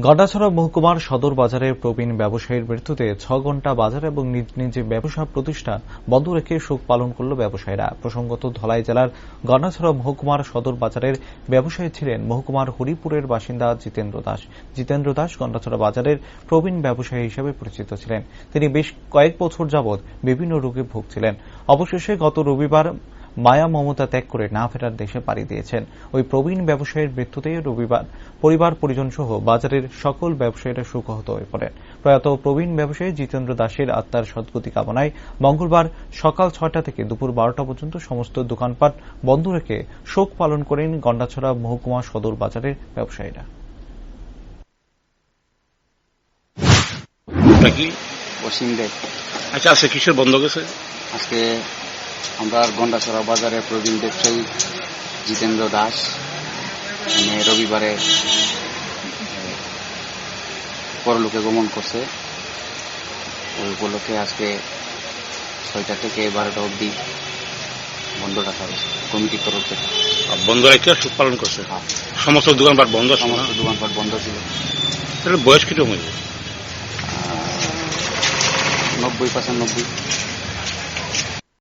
গন্ডাছড়া মহকুমার সদর বাজারের প্রবীণ ব্যবসায়ীর মৃত্যুতে 6 ঘণ্টা বাজার এবং নিজ নিজ ব্যবসা প্রতিষ্ঠান বন্ধ রেখে শোক পালন করল ব্যবসায়ীরা। প্রসঙ্গত, ধলাই জেলার গন্ডাছড়া মহকুমার সদর বাজারের ব্যবসায়ী ছিলেন মহকুমার হরিপুরের বাসিন্দা জিতেন্দ্র দাস। জিতেন্দ্র দাস গন্ডাছড়া বাজারের প্রবীণ ব্যবসায়ী হিসেবে পরিচিত ছিলেন। তিনি বেশ কয়েক বছর যাবৎ বিভিন্ন রোগে ভুগছিলেন। অবশেষে গত রবিবার মায়া মমতা ত্যাগ করে না ফেরার দেশে পাড়ি দিয়েছেন। ওই প্রবীণ ব্যবসায়ীর মৃত্যুতে রবিবার পরিবার পরিজন সহ বাজারের সকল ব্যবসায়ীরা শোকাহত হয়ে পড়েন। প্রয়াত প্রবীণ ব্যবসায়ী জিতেন্দ্র দাসের আত্মার সদ্গতি কামনায় মঙ্গলবার সকাল 6টা থেকে দুপুর 12টা পর্যন্ত সমস্ত দোকানপাট বন্ধ রেখে শোক পালন করেন গন্ডাছড়া মহকুমা সদর বাজারের ব্যবসায়ীরা। আচ্ছা, আজকে কিসের বন্ধ গেছে? আজকে আমরা গন্ডাছড়া বাজারের প্রবীণ ব্যবসায়ী জিতেন্দ্র দাস রবিবারে পরলোকে গমন করছে। ওই উপলক্ষে আজকে 6টা থেকে 12টা অবধি বন্ধ রাখা হয়েছে কমিটির তরফ থেকে। বন্ধ রেখে শোক পালন করছে। সমস্ত দোকানপাট বন্ধ, সমস্ত দোকানপাট বন্ধ ছিল। তাহলে বয়স কিরকম হয়েছে? 90-95।